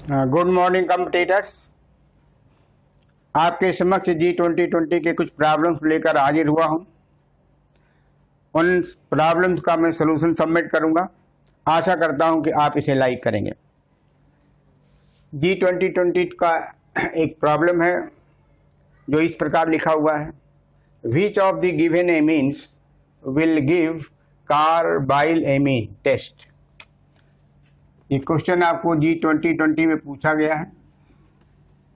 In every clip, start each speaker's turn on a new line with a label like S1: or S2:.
S1: Good morning competitors. आपके समक्ष G2020 के कुछ प्रॉब्लम्स लेकर हाजिर हुआ हूं। उन प्रॉब्लम्स का मैं सलूशन सबमिट करूंगा। आशा करता हूं कि आप इसे लाइक करेंगे। G2020 का एक प्रॉब्लम है जो इस प्रकार लिखा हुआ है, which of the given amines will give carbylamine test. ये क्वेश्चन आपको G2020 में पूछा गया है।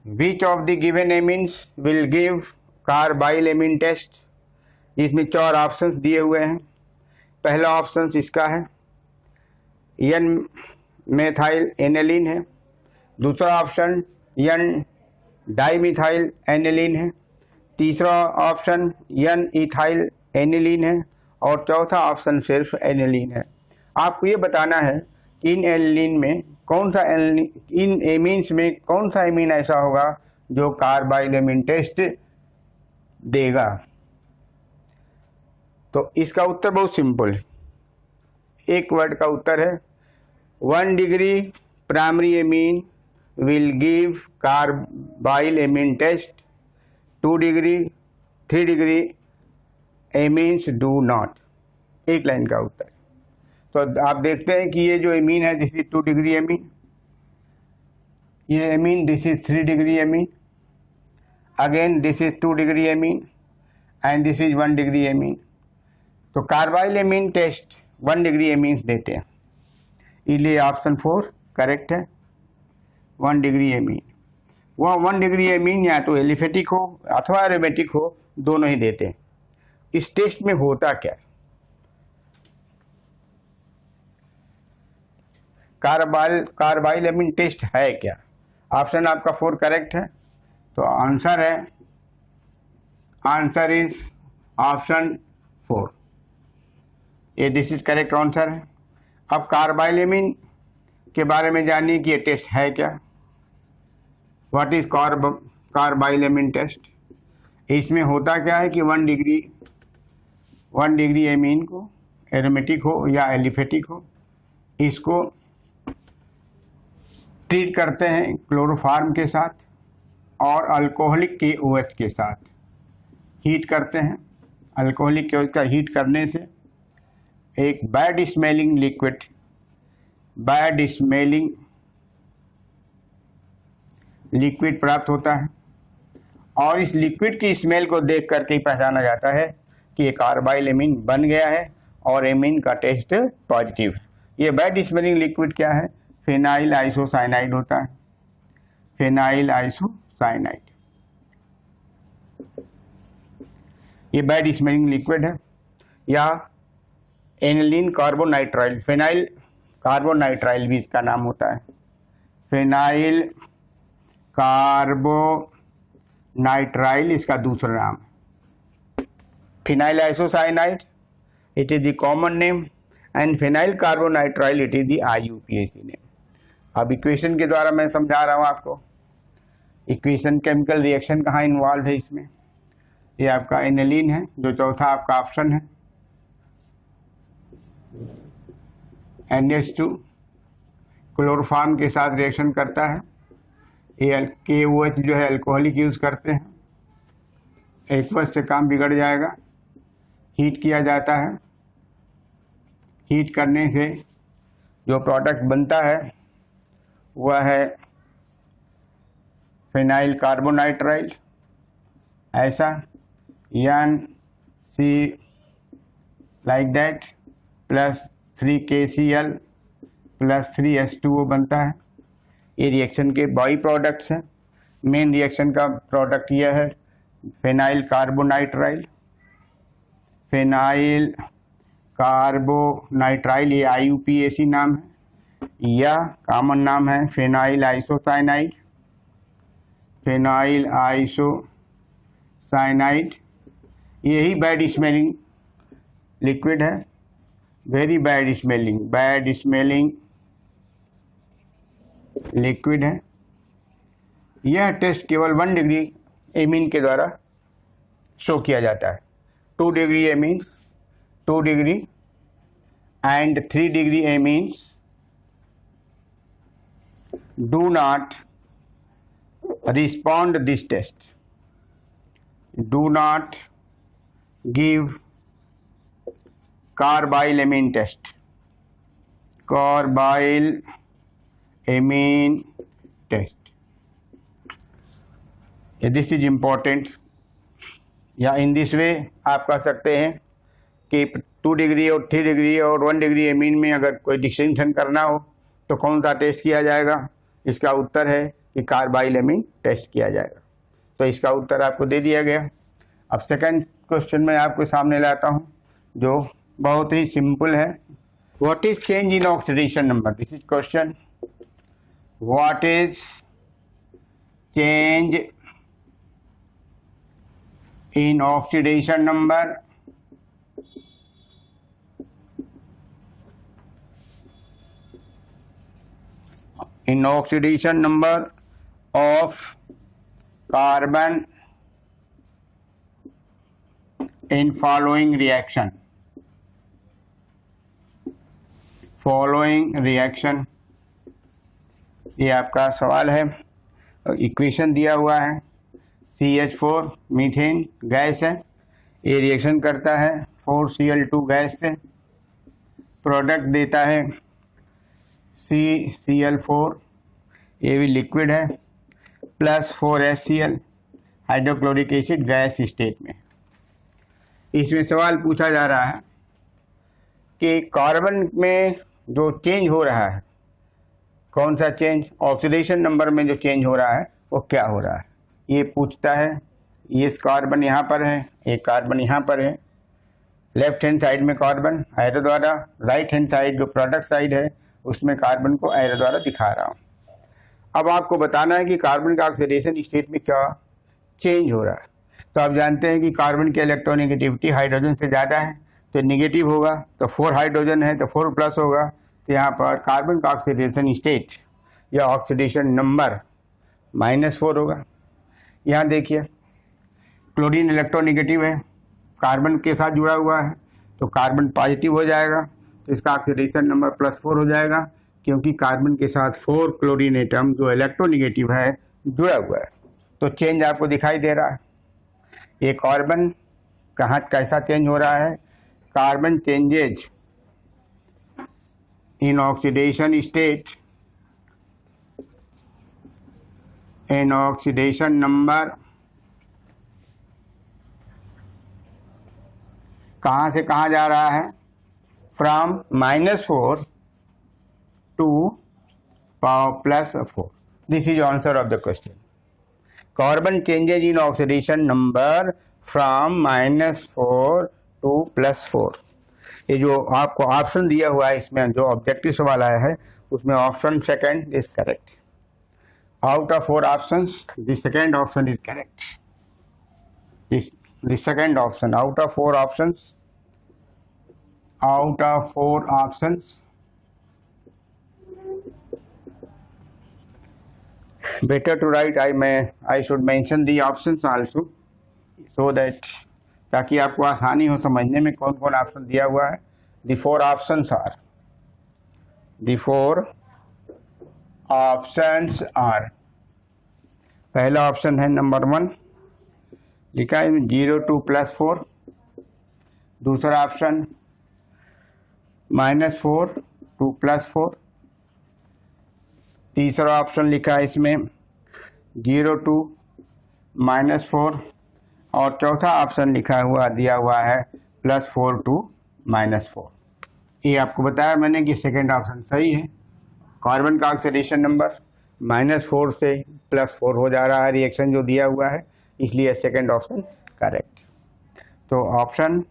S1: Which of the given amines will give carbylamine test. इसमें 4 ऑप्शंस दिए हुए हैं। पहला ऑप्शन इसका है एन मेथाइल एनिलीन है। दूसरा ऑप्शन एन डाइमिथाइल एनिलीन है। तीसरा ऑप्शन एन इथाइल एनिलीन है और चौथा ऑप्शन सिर्फ एनिलीन है। आपको ये बताना है इन एनिलीन में कौन सा इन एमीन्स में कौन सा एमीन ऐसा होगा जो कार्बाइल एमीन टेस्ट देगा। तो इसका उत्तर बहुत सिंपल है, एक वर्ड का उत्तर है 1 degree primary amine will give carbylamine test, 2 degree 3 degree amines do not. एक लाइन का उत्तर। तो आप देखते हैं कि ये जो एमीन है दिस इज 2 डिग्री एमीन, ये amine this is 3 degree amine, again this is 2 degree amine and this is 1 degree amine. तो carbylamine test 1 degree amines देते हैं, इसलिए ऑप्शन 4 करेक्ट है। 1 डिग्री एमीन, वह 1 डिग्री एमीन या तो एलिफेटिक हो अथवा एरोमेटिक हो, दोनों ही देते हैं। इस टेस्ट में होता क्या, कार्बाइल एमीन टेस्ट है क्या। ऑप्शन आपका 4 करेक्ट है। तो आंसर है, आंसर इज ऑप्शन 4। ये दिस इज करेक्ट आंसर है। अब कार्बाइल एमीन के बारे में जानिए कि ये टेस्ट है क्या। What is carbylamine test. इसमें होता क्या है कि 1 डिग्री एमीन को एरोमेटिक हो या एलिफेटिक हो, इसको ट्रीट करते हैं क्लोरोफार्म के साथ और अल्कोहलिक KOH के साथ हीट करते हैं। अल्कोहलिक KOH का हीट करने से एक बैड स्मेलिंग लिक्विड प्राप्त होता है और इस लिक्विड की स्मेल को देख करके ही पहचाना जाता है कि ये कार्बाइल एमीन बन गया है और एमीन का टेस्ट पॉजिटिव है। ये बैड स्मेलिंग लिक्विड क्या है, फेनाइल आइसोसाइनाइड होता है। फेनाइल आइसोसाइनाइड ये बैड स्मेलिंग लिक्विड है। या एनिलीन कार्बोनाइट्राइल, फेनाइल कार्बोनाइट्राइल भी इसका नाम होता है। फेनाइल कार्बोनाइट्राइल इसका दूसरा नाम। Phenyl isocyanide it is the common name and phenyl carbonitrile it is the IUPAC name. अब इक्वेशन के द्वारा मैं समझा रहा हूं आपको। इक्वेशन केमिकल रिएक्शन कहाँ इन्वॉल्व है इसमें। ये आपका एनिलीन है जो चौथा आपका ऑप्शन है। NH2 क्लोरोफार्म के साथ रिएक्शन करता है। ये KOH जो है अल्कोहलिक यूज करते हैं। एक वर्ष से काम बिगड़ जाएगा। हीट किया जाता है, हीट करने से जो प्रोडक्ट बनता है वह है फेनाइल कार्बोनाइट्राइल। ऐसा NC like that plus 3KCl plus 3H2O बनता है। ये रिएक्शन के बाई प्रोडक्ट्स हैं। मेन रिएक्शन का प्रोडक्ट यह है फेनाइल कार्बोनाइट्राइल। फेनाइल कार्बोनाइट्राइल ये IUPAC नाम है। यह कॉमन नाम है फेनाइल आइसोसाइनाइड। फेनाइल आइसोसाइनाइड यही बैड स्मेलिंग लिक्विड है, वेरी बैड स्मेलिंग लिक्विड है। यह टेस्ट केवल 1 डिग्री एमीन के द्वारा शो किया जाता है। 2 degree amines 2 degree and 3 degree amines do not respond this test. Do not give carbylamine test. Carbylamine test. This is important. या इन दिस वे आप कह सकते हैं कि 2 डिग्री और 3 डिग्री और 1 डिग्री एमीन में अगर कोई डिस्टिंक्शन करना हो तो कौन सा टेस्ट किया जाएगा? इसका उत्तर है कि कार्बाइलेमिन टेस्ट किया जाएगा। तो इसका उत्तर आपको दे दिया गया। अब सेकंड क्वेश्चन मैं आपके सामने लाता हूं जो बहुत ही सिंपल है। What is change in oxidation number? This is question. What is change in oxidation number? In oxidation number of carbon in following reaction. Following reaction, ये आपका सवाल है। इक्वेशन दिया हुआ है, CH4 मीथेन गैस है, ये रिएक्शन करता है 4Cl2 गैस से, प्रोडक्ट देता है CCl4, ये भी लिक्विड है, plus 4HCl hydrochloric acid gas state में। इसमें सवाल पूछा जा रहा है कि कार्बन में जो चेंज हो रहा है, कौन सा चेंज? ऑक्सीडेशन नंबर में जो चेंज हो रहा है वो क्या हो रहा है, ये पूछता है। ये कार्बन यहाँ पर है, एक कार्बन यहाँ पर है, लेफ्ट हैंड साइड में कार्बन एरो द्वारा, राइट हैंड साइड जो प्रोडक्ट साइड है उसमें कार्बन को एरो द्वारा दिखा रहा हूँ। अब आपको बताना है कि कार्बन का ऑक्सीडेशन स्टेट में क्या चेंज हो रहा है। तो आप जानते हैं कि कार्बन की इलेक्ट्रोनेगेटिविटी हाइड्रोजन से ज़्यादा है तो नेगेटिव होगा, तो 4 हाइड्रोजन है तो 4 प्लस होगा। तो यहाँ पर कार्बन का ऑक्सीडेशन स्टेट या ऑक्सीडेशन नंबर -4 होगा। यहाँ देखिए क्लोरीन इलेक्ट्रोनेगेटिव है, कार्बन के साथ जुड़ा हुआ है तो कार्बन पॉजिटिव हो जाएगा, तो इसका ऑक्सीडेशन नंबर +4 हो जाएगा क्योंकि कार्बन के साथ 4 क्लोरीन एटम जो इलेक्ट्रोनेगेटिव है जुड़ा हुआ है। तो चेंज आपको दिखाई दे रहा है। ये कार्बन कहाँ कैसा चेंज हो रहा है? Carbon changes in oxidation state in oxidation number कहाँ से कहाँ जा रहा है? From -4 to +4. This is answer of the question. Carbon changes in oxidation number from -4 to +4. ये जो आपको ऑप्शन दिया हुआ है इसमें जो ऑब्जेक्टिव सवाल आया है उसमें option second is correct. Out of 4 options the second option is correct. The second option out of 4 options, out of 4 options, better to write I should mention the options also so that ताकि आपको आसानी हो समझने में कौन कौन option दिया हुआ है। the 4 options are पहला ऑप्शन है नंबर 1 लिखा है 0 to +4, दूसरा ऑप्शन -4 to +4, तीसरा ऑप्शन लिखा है इसमें 0 to -4 और चौथा ऑप्शन लिखा हुआ दिया हुआ है +4 to -4। ये आपको बताया मैंने कि सेकंड ऑप्शन सही है। कार्बन का ऑक्सीडेशन नंबर -4 से +4 हो जा रहा है रिएक्शन जो दिया हुआ है, इसलिए सेकंड ऑप्शन करेक्ट। तो ऑप्शन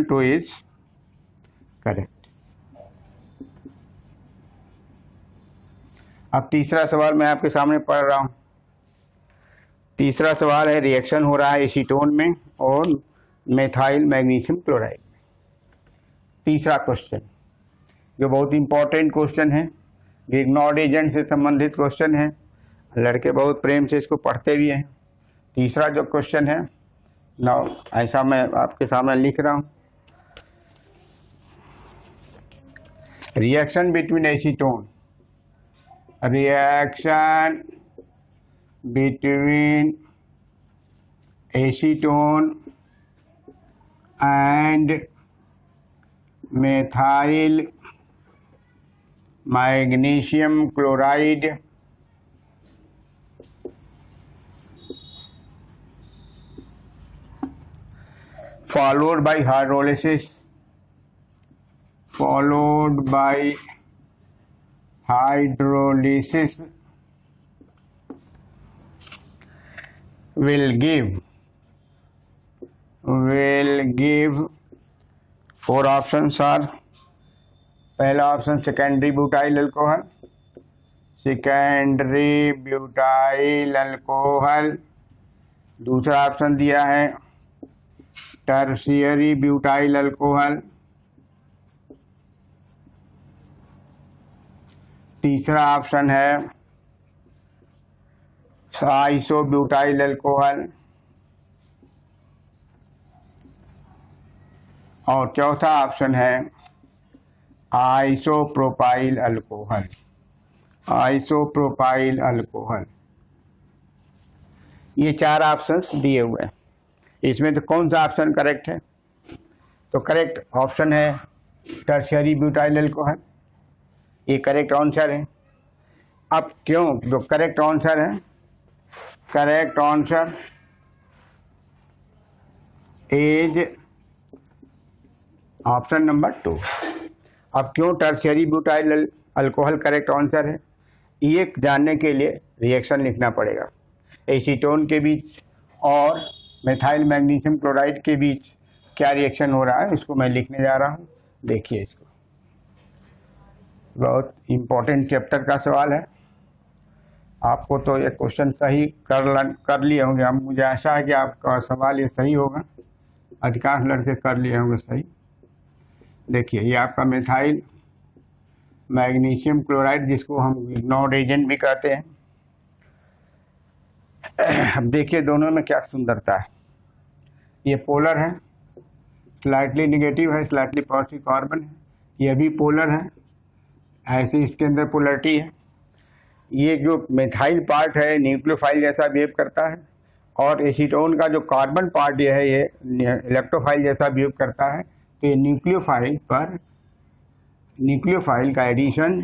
S1: 2 इज करेक्ट। अब तीसरा सवाल मैं आपके सामने पढ़ रहा हूँ। तीसरा सवाल है रिएक्शन हो रहा है एसीटोन में और मेथाइल मैग्नीशियम क्लोराइड में। तीसरा क्वेश्चन जो बहुत इंपॉर्टेंट क्वेश्चन है, गिग्नॉड एजेंट से संबंधित क्वेश्चन है, लड़के बहुत प्रेम से इसको पढ़ते भी हैं। तीसरा जो क्वेश्चन है ना, ऐसा मैं आपके सामने लिख रहा हूँ। reaction between acetone, reaction between acetone and methyl magnesium chloride followed by hydrolysis will give four options are, पहला ऑप्शन सेकेंडरी ब्यूटाइल अल्कोहल, दूसरा ऑप्शन दिया है टर्शियरी ब्यूटाइल अल्कोहल, तीसरा ऑप्शन है आइसोब्यूटाइल अल्कोहल और चौथा ऑप्शन है आइसोप्रोपाइल अल्कोहल। ये चार ऑप्शंस दिए हुए हैं। इसमें तो कौन सा ऑप्शन करेक्ट है? तो करेक्ट ऑप्शन है टर्शियरी ब्यूटाइल अल्कोहल, ये करेक्ट आंसर है। अब क्यों जो करेक्ट आंसर है, correct answer is option number 2। अब क्यों tertiary butyl alcohol correct answer है, ये जानने के लिए रिएक्शन लिखना पड़ेगा। एसीटोन के बीच और मेथाइल मैग्नीशियम क्लोराइड के बीच क्या रिएक्शन हो रहा है, उसको मैं लिखने जा रहा हूँ। देखिए, इसको बहुत इम्पोर्टेंट चैप्टर का सवाल है। आपको तो ये क्वेश्चन सही कर लिए होंगे। अब मुझे आशा है कि आपका सवाल ये सही होगा। अधिकांश लड़के कर लिए होंगे सही। देखिए, ये आपका मेथाइल मैग्नीशियम क्लोराइड, जिसको हम इग्नोर्ड एजेंट भी कहते हैं। अब देखिए दोनों में क्या सुंदरता है। ये पोलर है, स्लाइटली निगेटिव है, स्लाइटली पॉजिटिव कार्बन है। ये भी पोलर है, ऐसे इसके अंदर पोलरिटी है। ये जो मेथाइल पार्ट है न्यूक्लियोफाइल जैसा बिहेव करता है, और एसीटोन का जो कार्बन पार्ट ये है ये इलेक्ट्रोफाइल जैसा बिहेव करता है। तो ये न्यूक्लियोफाइल का एडिशन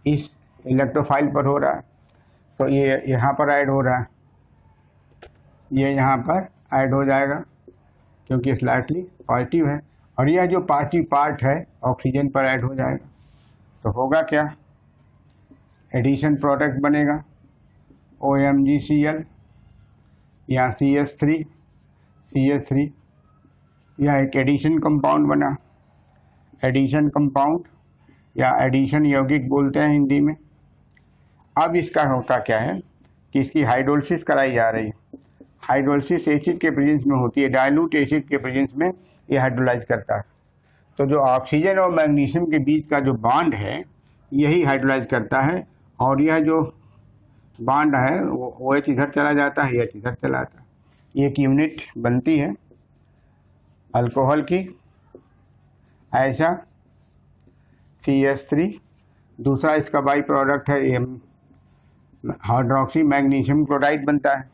S1: इस इलेक्ट्रोफाइल पर हो रहा है, तो ये यहाँ पर ऐड हो रहा है, ये यहाँ पर ऐड हो जाएगा क्योंकि स्लाइटली पॉजिटिव है। और यह जो पॉजिटिव पार्ट है ऑक्सीजन पर ऐड हो जाएगा। तो होगा क्या, एडिशन प्रोडक्ट बनेगा OMgCl या CH3 या एक एडिशन कंपाउंड बना, एडिशन कंपाउंड या एडिशन यौगिक बोलते हैं हिंदी में। अब इसका होता क्या है कि इसकी हाइड्रोलिसिस कराई जा रही है। हाइड्रोलिसिस एसिड के प्रेजेंस में होती है, डाइल्यूट एसिड के प्रेजेंस में ये हाइड्रोलाइज करता है। तो जो ऑक्सीजन और मैग्नीशियम के बीच का जो बॉन्ड है यही हाइड्रोलाइज करता है, और यह जो बॉन्ड है वो OH इधर चला जाता है, H इधर चला जाता है। एक यूनिट बनती है अल्कोहल की, ऐसा CH3। दूसरा इसका बाई प्रोडक्ट है हाइड्रोक्सी मैग्नीशियम क्लोराइड बनता है,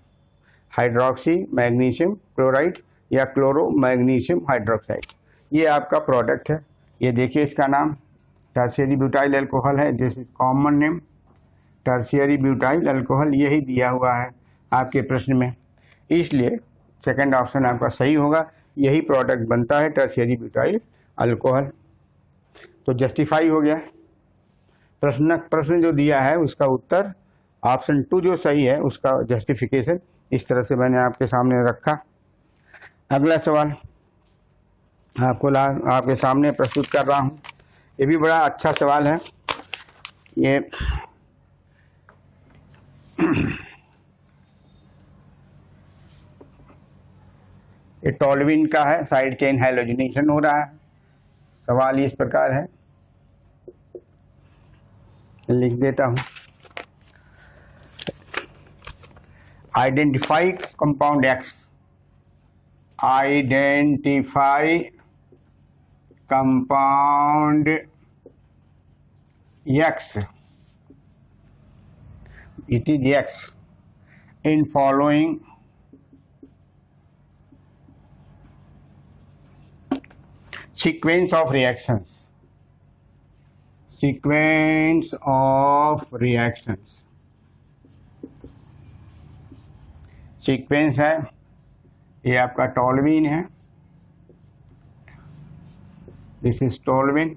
S1: हाइड्रोक्सी मैग्नीशियम क्लोराइड या क्लोरो मैग्नीशियम हाइड्रोक्साइड। ये आपका प्रोडक्ट है। ये देखिए, इसका नाम टर्शियरी ब्यूटाइल अल्कोहल है। This is common name tertiary butyl alcohol, यही दिया हुआ है आपके प्रश्न में, इसलिए सेकंड ऑप्शन आपका सही होगा। यही प्रोडक्ट बनता है टर्शियरी ब्यूटाइल अल्कोहल। तो जस्टिफाई हो गया। प्रश्न जो दिया है उसका उत्तर ऑप्शन 2 जो सही है उसका जस्टिफिकेशन इस तरह से मैंने आपके सामने रखा। अगला सवाल आपके सामने प्रस्तुत कर रहा हूँ। ये भी बड़ा अच्छा सवाल है। ये टॉल्यूइन का है, साइड चेन हैलोजिनेशन हो रहा है। सवाल इस प्रकार है, लिख देता हूं। Identify compound X, identify compound X, it is X in following sequence of reactions. Sequence of reactions. Sequence है, ये आपका टोल्यूइन है, this is toluene.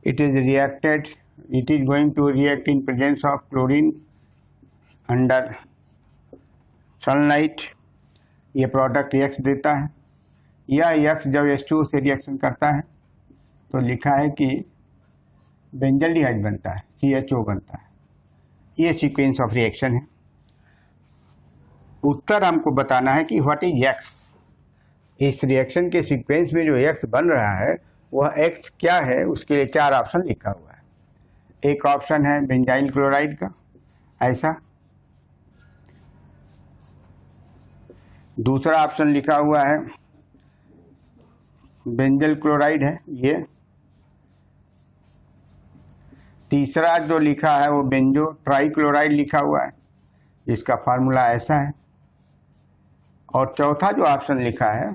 S1: It is reacted, it is going to react in presence of chlorine under sunlight. ये product X देता है. यह X जब H2O से रिएक्शन करता है तो लिखा है कि बेंजल्डिहाइड बनता है, CHO बनता है. ये सीक्वेंस ऑफ रिएक्शन है. उत्तर हमको बताना है कि व्हाट इज X. इस रिएक्शन के सीक्वेंस में जो X बन रहा है वह X क्या है, उसके लिए 4 ऑप्शन लिखा हुआ है. एक ऑप्शन है बेंजाइल क्लोराइड का, ऐसा. दूसरा ऑप्शन लिखा हुआ है बेंजल क्लोराइड है ये. तीसरा जो लिखा है वो बेंजो ट्राइक्लोराइड लिखा हुआ है, जिसका फार्मूला ऐसा है. और चौथा जो ऑप्शन लिखा है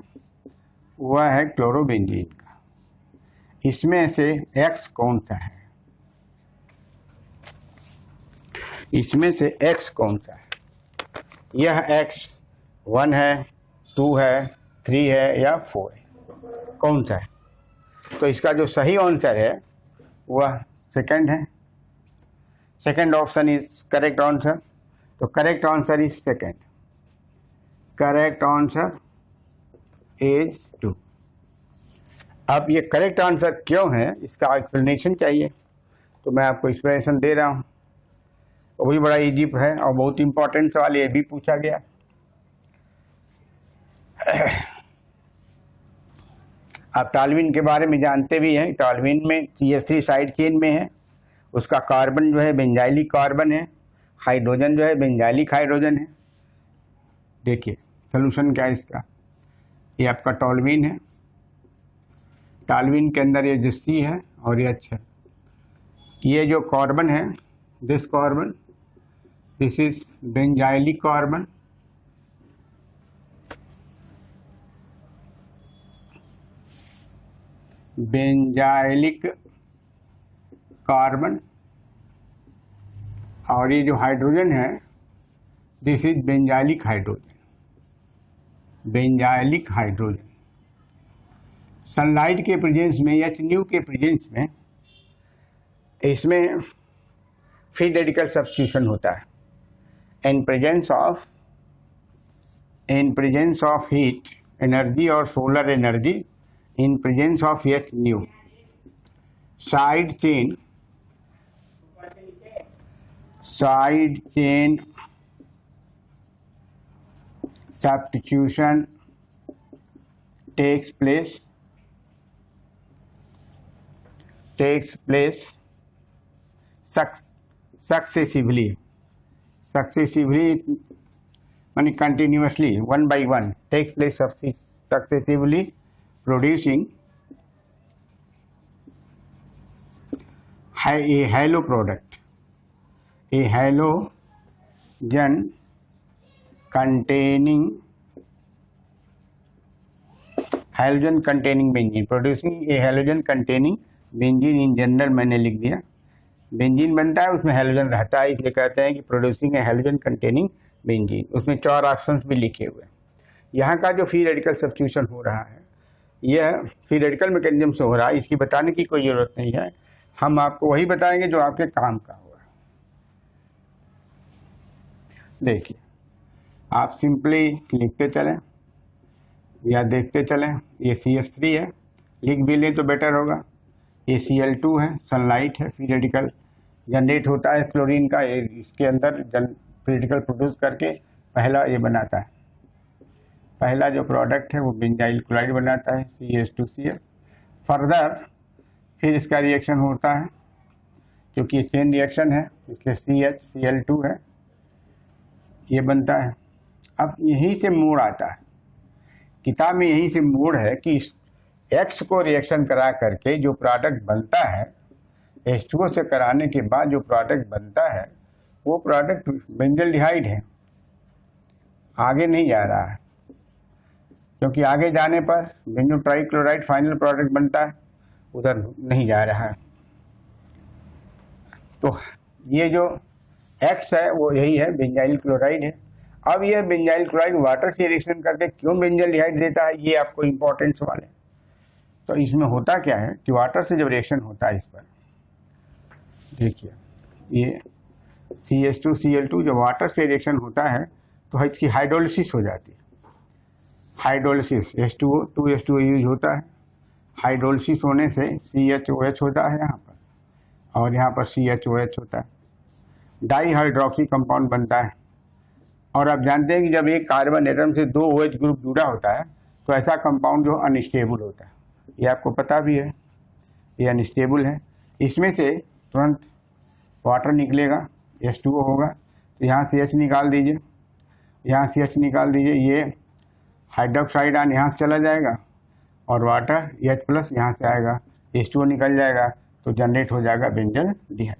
S1: वह है क्लोरोबेंजीन का. इसमें से X कौन सा है? इसमें से X कौन सा है? यह X 1 है, 2 है, 3 है या 4 है, कौन सा है? तो इसका जो सही आंसर है वह सेकंड है. Second option is correct answer. तो correct answer is second. Correct answer is 2. अब ये करेक्ट आंसर क्यों है इसका एक्सप्लेनेशन चाहिए, तो मैं आपको एक्सप्लेनेशन दे रहा हूँ. वो भी बड़ा इजी है और बहुत इंपॉर्टेंट सवाल ये भी पूछा गया. आप टॉल्यूइन के बारे में जानते भी हैं. टॉल्यूइन में CH3 साइड चेन में है, उसका कार्बन जो है बेंजाइलिक कार्बन है, हाइड्रोजन जो है बेंजाइलिक हाइड्रोजन है. देखिए सोल्यूशन क्या है इसका. ये आपका टॉल्यूइन है. टॉल्यूइन के अंदर ये जो C है और ये H है. ये जो कार्बन है, this carbon, this is benzylic carbon. Benzylic carbon. और ये जो हाइड्रोजन है this is benzylic hydrogen. Benzylic hydrogen. Sunlight के प्रेजेंस में, HNO के प्रेजेंस में, इसमें फ्री रेडिकल सब्स्टिट्यूशन होता है. In presence of heat energy और solar energy, in presence of HNO, side chain substitution takes place successively meaning continuously, one by one, takes place successively, producing a halo product, a halogen containing benzene, producing a halogen containing benzene. In general मैंने लिख दिया. Benzene बनता है, उसमें halogen रहता है, इसलिए कहते हैं कि प्रोड्यूसिंग ए हैलोजन कंटेनिंग बेंजीन. उसमें 4 ऑप्शंस भी लिखे हुए हैं. यहाँ का जो फ्री रेडिकल सब्स्टिट्यूशन हो रहा है यह फ्री रेडिकल मैकेनिज्म से हो रहा है. इसकी बताने की कोई ज़रूरत नहीं है. हम आपको वही बताएंगे जो आपके काम का हुआ. देखिए आप सिंपली लिखते चलें या देखते चलें. ये CH3 है, लिख भी लें तो बेटर होगा. ये Cl2 है, सनलाइट है, फ्री रेडिकल जनरेट होता है क्लोरीन का. इसके अंदर फ्री रेडिकल प्रोड्यूस करके पहला ये बनाता है. पहला जो प्रोडक्ट है वो बेंजाइल क्लोराइड बनाता है, CH2Cl. फर्दर फिर इसका रिएक्शन होता है, क्योंकि ये चेन रिएक्शन है इसलिए CH Cl2 है, ये बनता है. अब यहीं से मोड़ आता है. किताब में यहीं से मोड़ है कि X को रिएक्शन करा करके जो प्रोडक्ट बनता है H2O से कराने के बाद जो प्रोडक्ट बनता है वो प्रोडक्ट बेंजल्डिहाइड है, आगे नहीं जा रहा है, क्योंकि आगे जाने पर बेंजोल ट्राइक्लोराइड फाइनल प्रोडक्ट बनता है, उधर नहीं जा रहा है। तो ये जो X है वो यही है, बेंजाइल क्लोराइड है। अब ये बेंजाइल क्लोराइड वाटर से रिएक्शन करके क्यों बेंजल्डिहाइड देता है, ये आपको इंपॉर्टेंट सवाल है। तो इसमें होता क्या है कि वाटर से जब रिएक्शन होता है, इस पर देखिए ये CH2Cl2 जब वाटर से रिएक्शन होता है तो इसकी हाइड्रोलिसिस हो जाती है। हाइड्रोलिसिस H2O 2H2O यूज होता है, हाइड्रोलिसिस होने से CHOH होता है यहाँ पर, और यहाँ पर CHOH होता है, डाई हाइड्रोक्सी कंपाउंड बनता है। और आप जानते हैं कि जब एक कार्बन एटम से 2 OH ग्रुप जुड़ा होता है तो ऐसा कंपाउंड जो अनस्टेबल होता है, ये आपको पता भी है, ये अनस्टेबल है। इसमें से तुरंत वाटर निकलेगा, H2O होगा, तो यहाँ से H निकाल दीजिए, यहाँ से H निकाल दीजिए, ये हाइड्रोक्साइड आयन यहाँ से चला जाएगा और वाटर H+ यहाँ से आएगा, H2O निकल जाएगा, तो जनरेट हो जाएगा बेंजल्डिहाइड।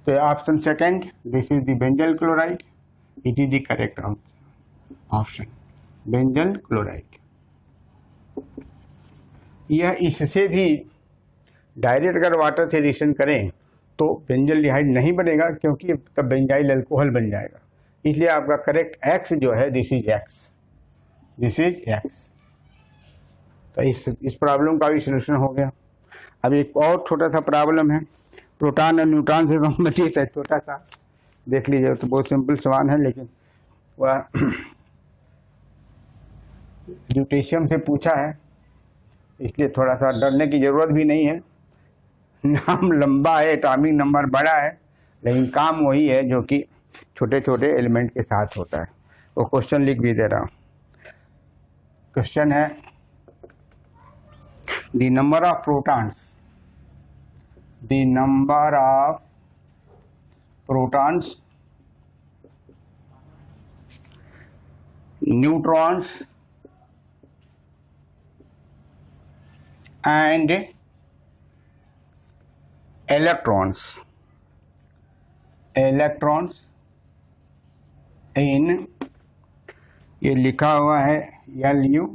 S1: तो option second, this is the benzyl chloride, it is the correct option, benzyl chloride. यह इससे भी डायरेक्ट अगर वाटर से रिएक्शन करें तो बेंजल्डिहाइड नहीं बनेगा, क्योंकि तब बेंजाइल अल्कोहल बन जाएगा। इसलिए आपका करेक्ट X जो है, this is X, this is X। तो इस प्रॉब्लम का भी सोल्यूशन हो गया। अब एक और छोटा सा प्रॉब्लम है, प्रोटॉन और न्यूट्रॉन से संबंधित है, छोटा सा देख लीजिए। तो बहुत सिंपल सवाल है, लेकिन वह ल्यूटेशियम से पूछा है, इसलिए थोड़ा सा डरने की जरूरत भी नहीं है। नाम लंबा है, एटॉमिक नंबर बड़ा है, लेकिन काम वही है जो कि छोटे छोटे एलिमेंट के साथ होता है। वो क्वेश्चन लिख भी दे रहा हूँ। क्वेश्चन है, the number of protons, the number of protons, neutrons and electrons in, ये लिखा हुआ है LU,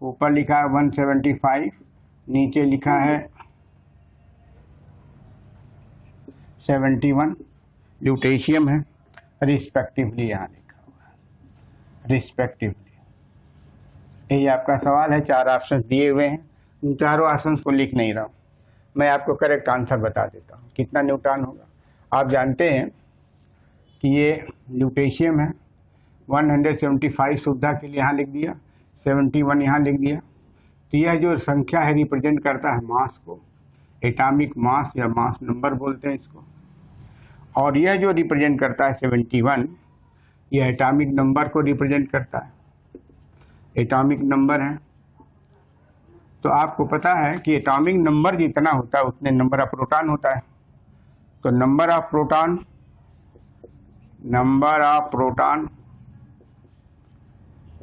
S1: ऊपर लिखा है 175, नीचे लिखा है 71, ल्यूटेशियम है, रिस्पेक्टिवली यहाँ लिखा हुआ है, रिस्पेक्टिवली। यही आपका सवाल है, 4 ऑप्शंस दिए हुए हैं, इन चारों ऑप्शंस को लिख नहीं रहा हूँ, मैं आपको करेक्ट आंसर बता देता हूँ कितना न्यूट्रॉन होगा। आप जानते हैं कि ये ल्यूटेशियम है, 175 सुविधा के लिए यहाँ लिख दिया, 71 यहाँ लिख दिया। तो यह जो संख्या है रिप्रेजेंट करता है मास को, एटॉमिक मास या मास नंबर बोलते हैं इसको, और यह जो रिप्रेजेंट करता है 71, यह एटॉमिक नंबर को रिप्रेजेंट करता है, एटॉमिक नंबर है। तो आपको पता है कि एटॉमिक नंबर जितना होता है उतने नंबर ऑफ प्रोटॉन होता है। तो नंबर ऑफ प्रोटॉन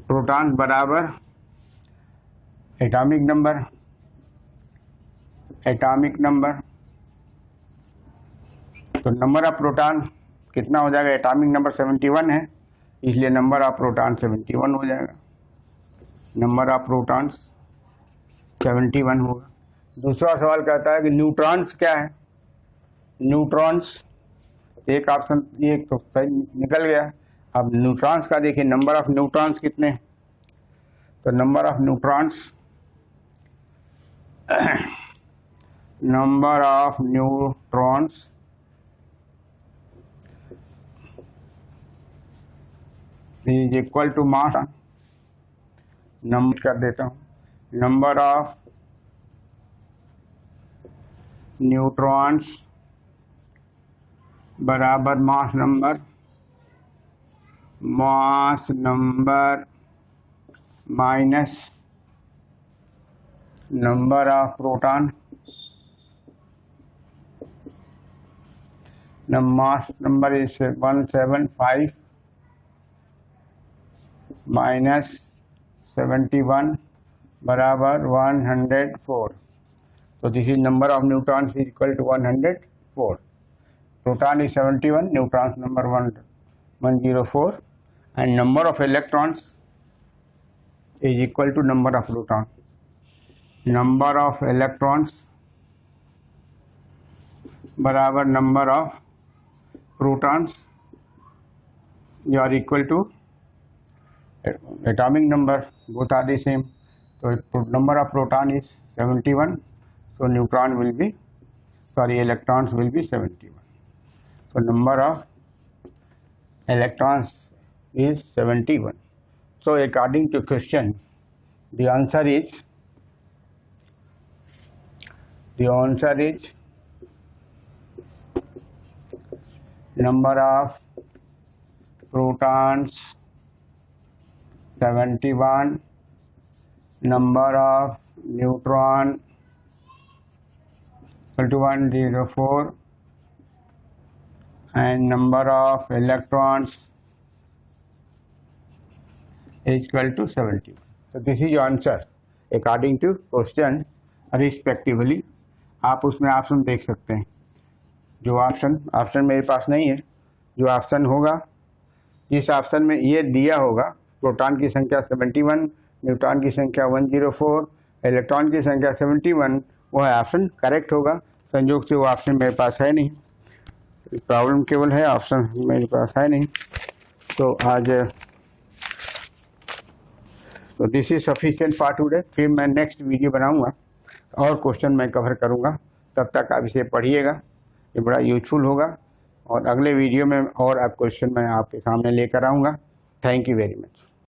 S1: प्रोटॉन बराबर एटॉमिक नंबर। तो नंबर ऑफ प्रोटॉन कितना हो जाएगा, एटॉमिक नंबर 71 है, इसलिए नंबर ऑफ प्रोटॉन 71 हो जाएगा, नंबर ऑफ प्रोटॉन्स 71 होगा। दूसरा सवाल कहता है कि न्यूट्रॉन्स क्या है, न्यूट्रॉन्स, एक ऑप्शन ये तो सही निकल गया। अब न्यूट्रॉन्स का देखिए, नंबर ऑफ न्यूट्रॉन्स कितने, तो number of neutrons, number of neutrons is equal to mass, number कर देता हूँ, नंबर ऑफ न्यूट्रॉन्स बराबर mass number minus number of proton, mass number is 175 minus 71 बराबर 104। So this is number of neutrons is equal to 104. Proton is 71, neutrons number 104, and number of electrons is equal to number of protons. Number of electrons बराबर number of protons, you are equal to atomic number, both are the same. So number of proton is 71, so electrons will be 71. So number of electrons is 71. So according to question, the answer is number of protons 71, number of neutron equal to 104, and number of electrons is equal to 71. So this is your answer according to question respectively. आप उसमें option देख सकते हैं, जो option मेरे पास नहीं है, जो ऑप्शन होगा, जिस ऑप्शन में ये दिया होगा प्रोटॉन की संख्या 71, न्यूट्रॉन की संख्या 104, इलेक्ट्रॉन की संख्या 71, वह ऑप्शन करेक्ट होगा। संयोग से वो ऑप्शन मेरे पास है नहीं, प्रॉब्लम केवल है, ऑप्शन मेरे पास है नहीं। तो आज तो this is sufficient for today. फिर मैं नेक्स्ट वीडियो बनाऊंगा और क्वेश्चन मैं कवर करूंगा। तब तक आप इसे पढ़िएगा, ये बड़ा यूजफुल होगा, और अगले वीडियो में और आप क्वेश्चन मैं आपके सामने लेकर आऊँगा। Thank you very much.